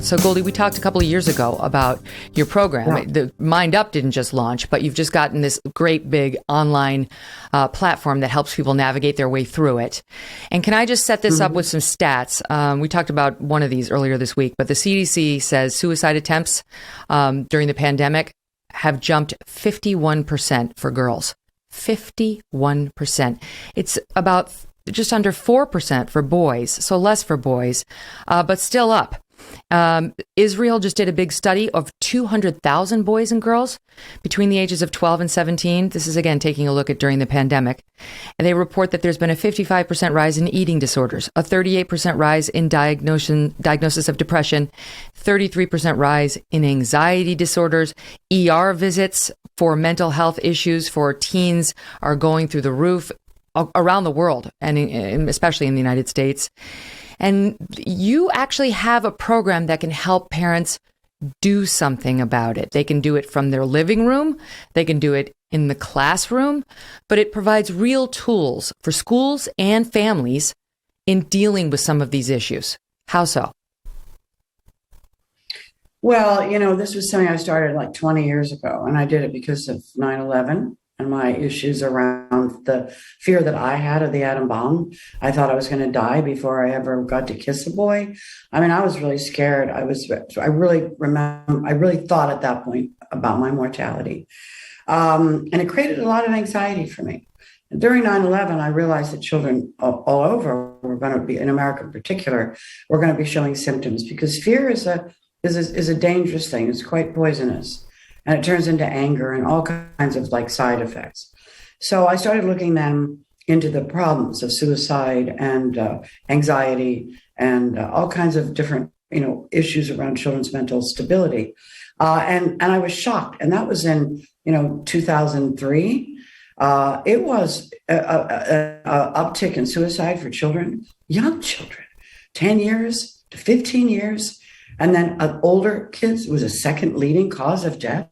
So, Goldie, we talked a couple of years ago about your program. Yeah. The MindUP didn't just launch, but you've just gotten this great big online platform that helps people navigate their way through it. And can I just set this up with some stats? We talked about one of these earlier this week, but the CDC says suicide attempts during the pandemic have jumped 51% for girls. 51%. It's about just under 4% for boys, so less for boys, but still up. Israel just did a big study of 200,000 boys and girls between the ages of 12 and 17. This is, again, taking a look at during the pandemic. And they report that there's been a 55% rise in eating disorders, a 38% rise in diagnosis of depression, 33% rise in anxiety disorders, ER visits for mental health issues for teens are going through the roof around the world, and especially in the United States. And you actually have a program that can help parents do something about it. They can do it from their living room. They can do it in the classroom, but it provides real tools for schools and families in dealing with some of these issues. How so? Well, this was something I started like 20 years ago, and I did it because of 9/11 and my issues around the fear that I had of the atom bomb. I thought I was going to die before I ever got to kiss a boy. I mean, I was really scared. I really thought at that point about my mortality. And it created a lot of anxiety for me. And during 9/11, I realized that children all over were going to be, in America in particular, were going to be showing symptoms, because fear is a dangerous thing. It's quite poisonous. And it turns into anger and all kinds of side effects. So I started looking then into the problems of suicide and anxiety and all kinds of different, issues around children's mental stability. And I was shocked. And that was in, 2003. It was a uptick in suicide for children, young children, 10 years to 15 years. And then older kids was a second leading cause of death.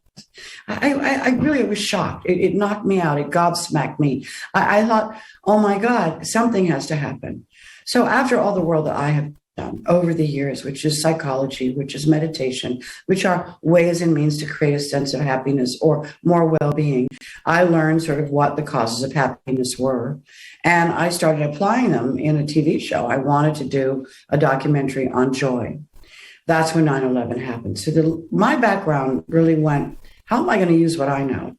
I really was shocked. It knocked me out. It gobsmacked me. I thought, oh my God, something has to happen. So after all the work that I have done over the years, which is psychology, which is meditation, which are ways and means to create a sense of happiness or more well-being, I learned sort of what the causes of happiness were. And I started applying them in a TV show. I wanted to do a documentary on joy. That's when 9/11 happened. So my background really went, how am I going to use what I know?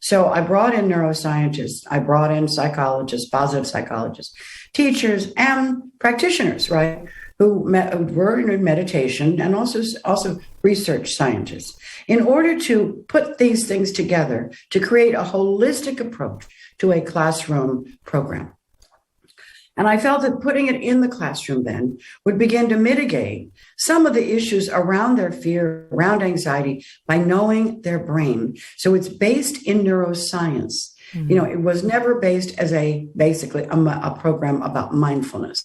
So I brought in neuroscientists, I brought in psychologists, positive psychologists, teachers, and practitioners, right, who were in meditation, and also research scientists, in order to put these things together to create a holistic approach to a classroom program. And I felt that putting it in the classroom then would begin to mitigate some of the issues around their fear, around anxiety, by knowing their brain. So it's based in neuroscience. Mm-hmm. It was never based as basically a program about mindfulness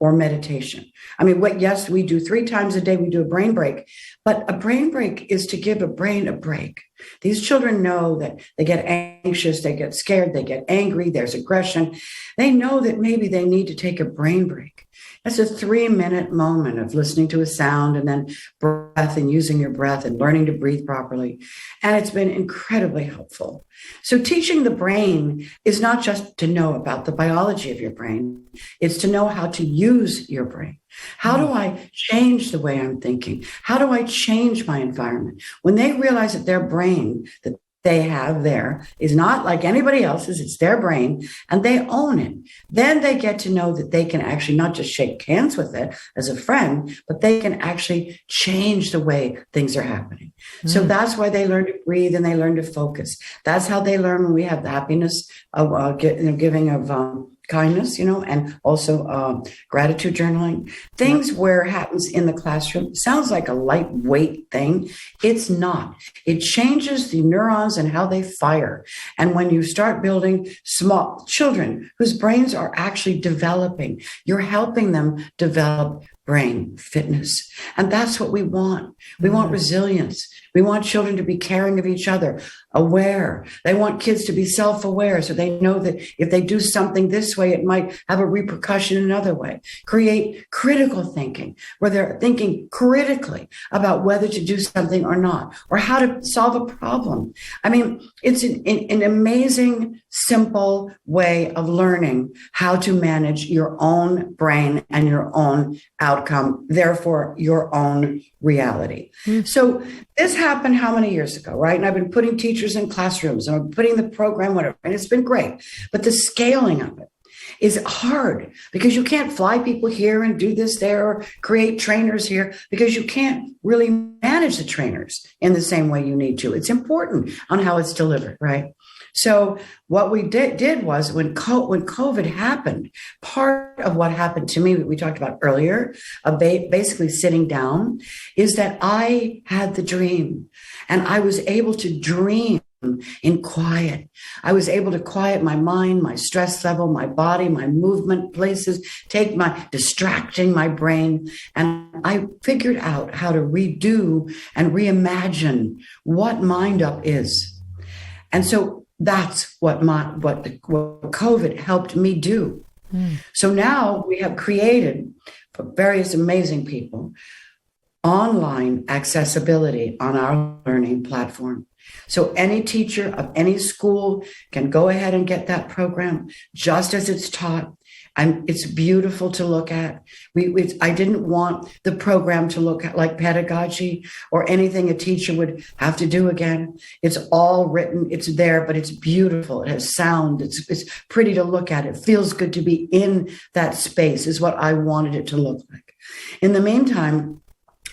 or meditation. I mean, yes, we do 3 times a day, we do a brain break, but a brain break is to give a brain a break. These children know that they get anxious, they get scared, they get angry, there's aggression. They know that maybe they need to take a brain break. That's a 3-minute moment of listening to a sound and then breath and using your breath and learning to breathe properly. And it's been incredibly helpful. So teaching the brain is not just to know about the biology of your brain. It's to know how to use your brain. How do I change the way I'm thinking? How do I change my environment? When they realize that their brain, that they have there, is not like anybody else's, it's their brain, and they own it, then they get to know that they can actually not just shake hands with it as a friend, but they can actually change the way things are happening. So that's why they learn to breathe and they learn to focus. That's how they learn when we have the happiness of giving of kindness, and also gratitude journaling. Things where it happens in the classroom sounds like a lightweight thing. It's not. It changes the neurons and how they fire. And when you start building small children whose brains are actually developing, you're helping them develop brain fitness. And that's what we want. We want resilience. We want children to be caring of each other. aware. They want kids to be self-aware so they know that if they do something this way, it might have a repercussion another way. Create critical thinking, where they're thinking critically about whether to do something or not, or how to solve a problem. I mean, it's an amazing, simple way of learning how to manage your own brain and your own outcome, therefore your own reality. So this happened how many years ago, right? And I've been putting teachers in classrooms and I'm putting the program, whatever, and it's been great. But the scaling of it is hard because you can't fly people here and do this there or create trainers here because you can't really manage the trainers in the same way you need to. It's important on how it's delivered, right? So what we did was when COVID happened, part of what happened to me, we talked about earlier, basically sitting down, is that I had the dream and I was able to dream in quiet. I was able to quiet my mind, my stress level, my body, my movement places, distracting my brain. And I figured out how to redo and reimagine what MindUP is. And so that's what COVID helped me do. So now we have created for various amazing people online accessibility on our learning platform. So any teacher of any school can go ahead and get that program just as it's taught. And it's beautiful to look at. I didn't want the program to look like pedagogy or anything a teacher would have to do again. It's all written. It's there, but it's beautiful. It has sound. It's pretty to look at. It feels good to be in that space is what I wanted it to look like. In the meantime,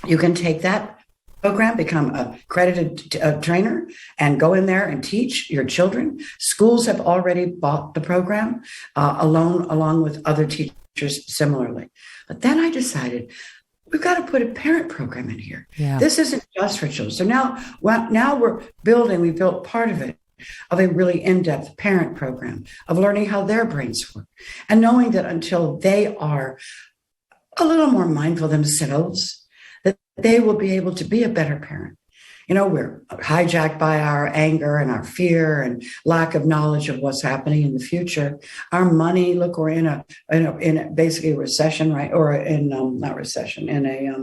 you can take that program, become a accredited trainer, and go in there and teach your children. Schools have already bought the program along with other teachers similarly. But then I decided we've got to put a parent program in here. Yeah. This isn't just for children. So now we built part of it, of a really in-depth parent program of learning how their brains work and knowing that until they are a little more mindful themselves, that they will be able to be a better parent. You know, we're hijacked by our anger and our fear and lack of knowledge of what's happening in the future. Our money, look, we're in a basically a recession, right? Or not recession, in a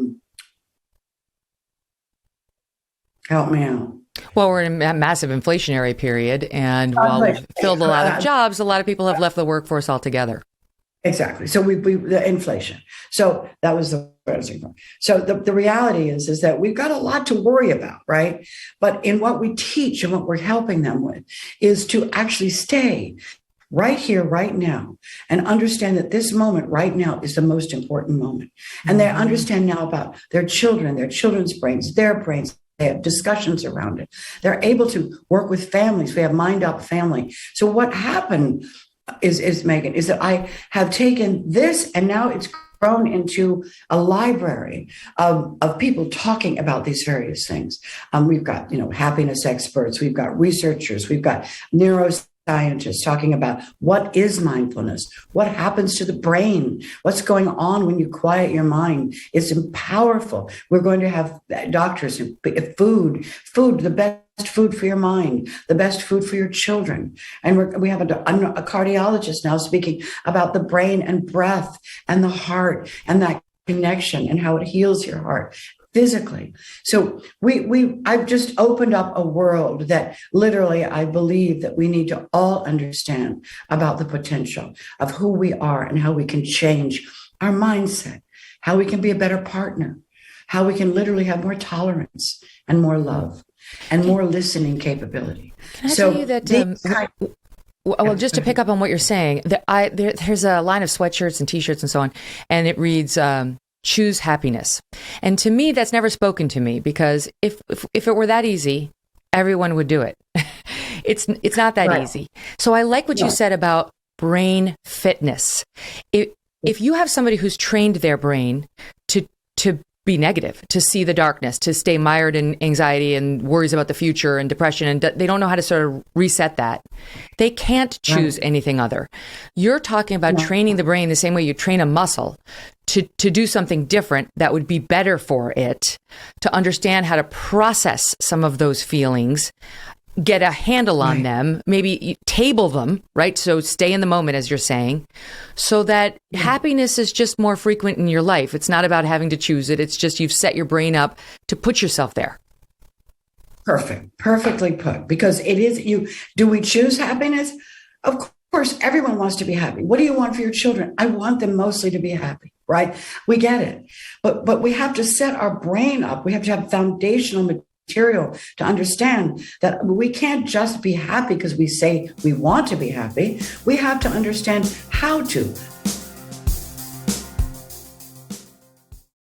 help me out. Well, we're in a massive inflationary period, and while we've filled a lot of jobs, a lot of people have left the workforce altogether. Exactly. So the inflation. So that was the So the reality is that we've got a lot to worry about, right? But in what we teach and what we're helping them with is to actually stay right here, right now, and understand that this moment right now is the most important moment. And they understand now about their children, their children's brains, their brains. They have discussions around it. They're able to work with families. We have MindUP Family. So what happened is Megyn, is that I have taken this and now it's grown into a library of people talking about these various things. We've got, happiness experts, we've got researchers, we've got neuroscientists talking about what is mindfulness, what happens to the brain, what's going on when you quiet your mind. It's powerful. We're going to have doctors, food, the best food for your mind, the best food for your children. And we have a cardiologist now speaking about the brain and breath and the heart and that connection and how it heals your heart physically. So I've just opened up a world that literally I believe that we need to all understand about the potential of who we are and how we can change our mindset, how we can be a better partner, how we can literally have more tolerance and more love and more listening capability. Can I tell you that, well, just to pick up on what you're saying, there's a line of sweatshirts and T-shirts and so on, and it reads, choose happiness. And to me, that's never spoken to me, because if it were that easy, everyone would do it. It's not that easy. So I like what you said about brain fitness. If you have somebody who's trained their brain to be negative, to see the darkness, to stay mired in anxiety and worries about the future and depression, and they don't know how to sort of reset that, they can't choose anything other. You're talking about training the brain the same way you train a muscle to do something different that would be better for it, to understand how to process some of those feelings get a handle on them, maybe you table them, right? So stay in the moment, as you're saying, so that happiness is just more frequent in your life. It's not about having to choose it. It's just you've set your brain up to put yourself there. Perfect. Perfectly put. Because it is do we choose happiness? Of course, everyone wants to be happy. What do you want for your children? I want them mostly to be happy, right? We get it. But we have to set our brain up. We have to have foundational material to understand that we can't just be happy because we say we want to be happy. We have to understand how to.